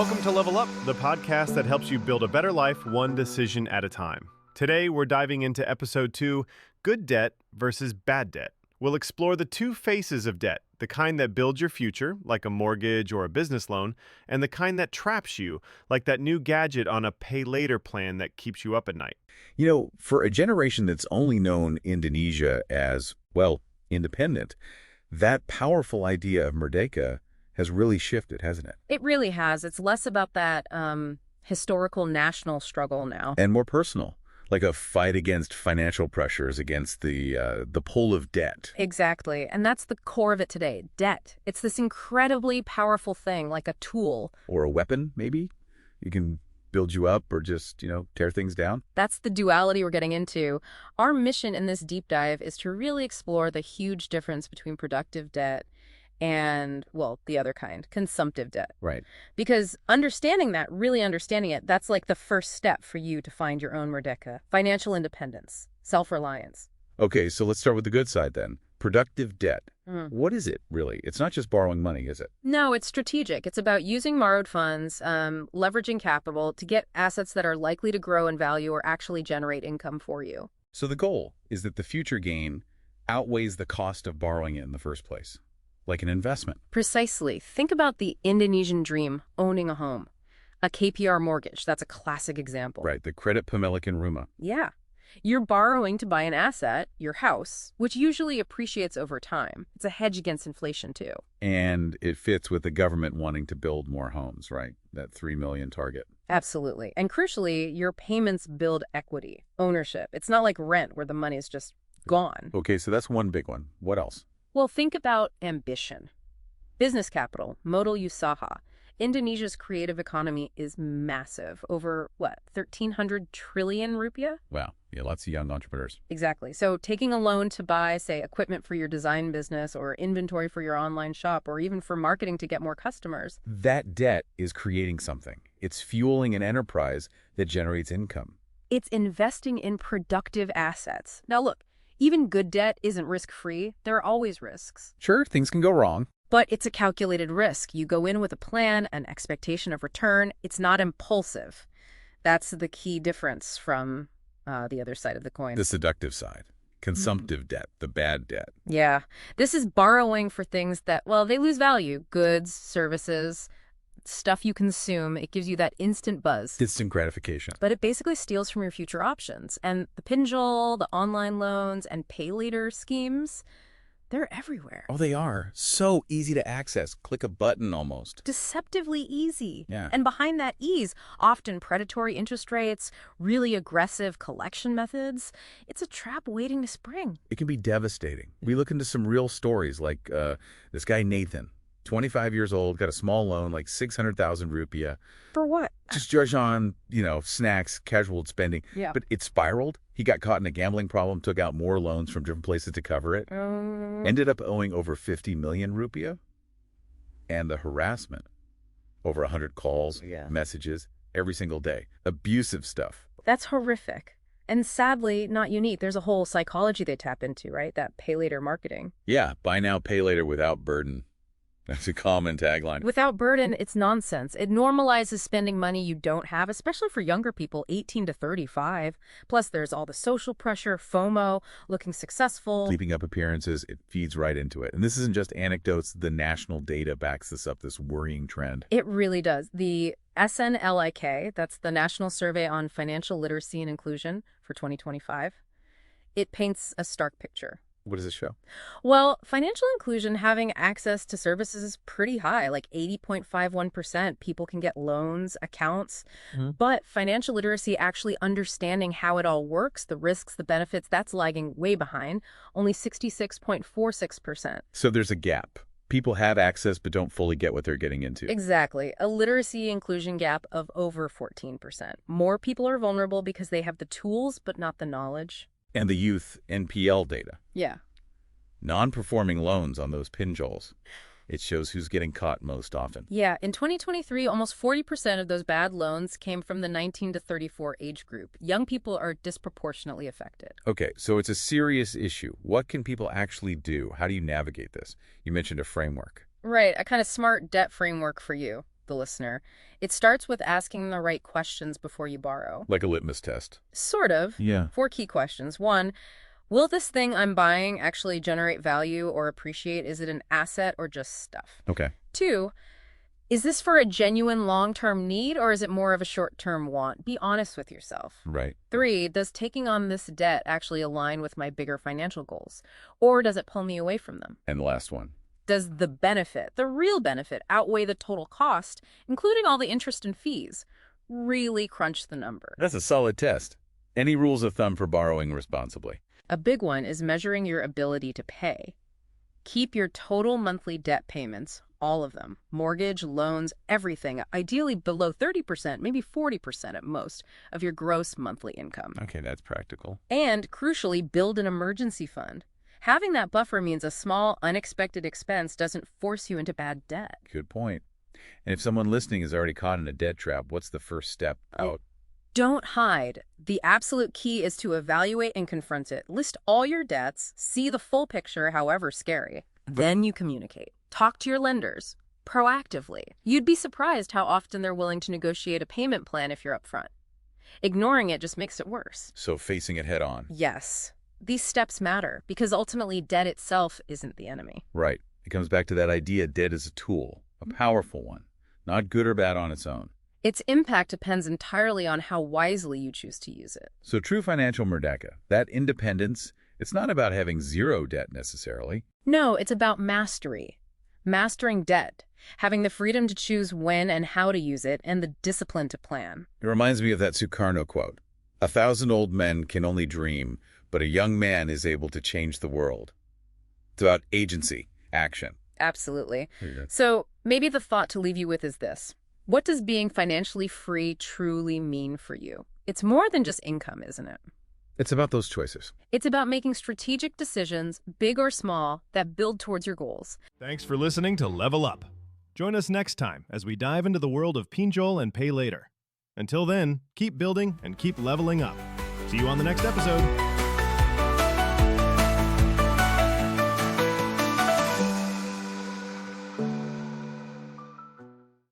Welcome to Level Up, the podcast that helps you build a better life one decision at a time. Today, we're diving into episode 2, Good Debt versus Bad Debt. We'll explore the two faces of debt, the kind that builds your future, like a mortgage or a business loan, and the kind that traps you, like that new gadget on a pay-later plan that keeps you up at night. You know, for a generation that's only known Indonesia as, well, independent, that powerful idea of merdeka has really shifted, hasn't it? It really has. It's less about that historical national struggle now. And more personal, like a fight against financial pressures, against the pull of debt. Exactly. And that's the core of it today, debt. It's this incredibly powerful thing, like a tool. Or a weapon, maybe? You can build you up or just, tear things down. That's the duality we're getting into. Our mission in this deep dive is to really explore the huge difference between productive debt and, well, the other kind, consumptive debt. Right. Because understanding that, really understanding it, that's like the first step for you to find your own merdeka. Financial independence, self-reliance. Okay, so let's start with the good side then. Productive debt. What is it, really? It's not just borrowing money, is it? No, it's strategic. It's about using borrowed funds, leveraging capital to get assets that are likely to grow in value or actually generate income for you. So the goal is that the future gain outweighs the cost of borrowing it in the first place. Like an investment. Precisely. Think about the Indonesian dream, owning a home. A KPR mortgage, that's a classic example. Right, the Kredit Pemilikan Rumah. Yeah. You're borrowing to buy an asset, your house, which usually appreciates over time. It's a hedge against inflation, too. And it fits with the government wanting to build more homes, right? That 3 million target. Absolutely. And crucially, your payments build equity, ownership. It's not like rent where the money is just gone. Okay, so that's one big one. What else? Well, think about ambition. Business capital, modal usaha. Indonesia's creative economy is massive. Over, 1,300 trillion rupiah? Wow. Yeah, lots of young entrepreneurs. Exactly. So taking a loan to buy, say, equipment for your design business or inventory for your online shop or even for marketing to get more customers. That debt is creating something. It's fueling an enterprise that generates income. It's investing in productive assets. Now, look, even good debt isn't risk-free. There are always risks. Sure, things can go wrong. But it's a calculated risk. You go in with a plan, an expectation of return. It's not impulsive. That's the key difference from the other side of the coin. The seductive side. Consumptive debt, the bad debt. Yeah. This is borrowing for things that, well, they lose value. Goods, services, stuff you consume. It gives you that instant buzz. Instant gratification. But it basically steals from your future options. And the pinjol, the online loans, and pay later schemes, they're everywhere. Oh, they are. So easy to access. Click a button almost. Deceptively easy. Yeah. And behind that ease, often predatory interest rates, really aggressive collection methods. It's a trap waiting to spring. It can be devastating. We look into some real stories like this guy Nathan, 25 years old, got a small loan, like 600,000 rupiah. For what? Just on, snacks, casual spending. Yeah. But it spiraled. He got caught in a gambling problem, took out more loans from different places to cover it. Ended up owing over 50 million rupiah. And the harassment, over 100 calls, messages, every single day. Abusive stuff. That's horrific. And sadly, not unique. There's a whole psychology they tap into, right? That pay later marketing. Yeah, buy now, pay later without burden. That's a common tagline. Without burden, it's nonsense. It normalizes spending money you don't have, especially for younger people, 18 to 35. Plus, there's all the social pressure, FOMO, looking successful. Keeping up appearances, it feeds right into it. And this isn't just anecdotes. The national data backs this up, this worrying trend. It really does. The SNLIK, that's the National Survey on Financial Literacy and Inclusion for 2025, it paints a stark picture. What does it show? Well, financial inclusion, having access to services is pretty high, like 80.51%. People can get loans, accounts. But financial literacy, actually understanding how it all works, the risks, the benefits, that's lagging way behind, only 66.46%. So there's a gap. People have access but don't fully get what they're getting into. Exactly. A literacy inclusion gap of over 14%. More people are vulnerable because they have the tools but not the knowledge. And the youth NPL data. Yeah. Non-performing loans on those pinjols. It shows who's getting caught most often. Yeah, in 2023, almost 40% of those bad loans came from the 19 to 34 age group. Young people are disproportionately affected. Okay, so it's a serious issue. What can people actually do? How do you navigate this? You mentioned a framework. Right, a kind of smart debt framework for you. the listener. It starts with asking the right questions before you borrow. Like a litmus test. Sort of. Yeah. 4 key questions. 1, will this thing I'm buying actually generate value or appreciate? Is it an asset or just stuff? Okay. 2, is this for a genuine long-term need or is it more of a short-term want? Be honest with yourself. Right. 3, does taking on this debt actually align with my bigger financial goals? Or does it pull me away from them? And the last one. Does the benefit, the real benefit, outweigh the total cost, including all the interest and fees? Really crunch the number. That's a solid test. Any rules of thumb for borrowing responsibly? A big one is measuring your ability to pay. Keep your total monthly debt payments, all of them, mortgage, loans, everything, ideally below 30%, maybe 40% at most, of your gross monthly income. Okay, that's practical. And, crucially, build an emergency fund. Having that buffer means a small, unexpected expense doesn't force you into bad debt. Good point. And if someone listening is already caught in a debt trap, what's the first step out? Don't hide. The absolute key is to evaluate and confront it. List all your debts, see the full picture, however scary. Then you communicate. Talk to your lenders proactively. You'd be surprised how often they're willing to negotiate a payment plan if you're upfront. Ignoring it just makes it worse. So facing it head on. Yes. These steps matter because ultimately debt itself isn't the enemy. Right. It comes back to that idea debt is a tool, a powerful one, not good or bad on its own. Its impact depends entirely on how wisely you choose to use it. So true financial merdeka, that independence, it's not about having zero debt necessarily. No, it's about mastery. Mastering debt, having the freedom to choose when and how to use it, and the discipline to plan. It reminds me of that Sukarno quote. 1,000 old men can only dream, but a young man is able to change the world. It's about agency, action. Absolutely. So maybe the thought to leave you with is this. What does being financially free truly mean for you? It's more than just income, isn't it? It's about those choices. It's about making strategic decisions, big or small, that build towards your goals. Thanks for listening to Level Up. Join us next time as we dive into the world of Pinjol and Pay Later. Until then, keep building and keep leveling up. See you on the next episode.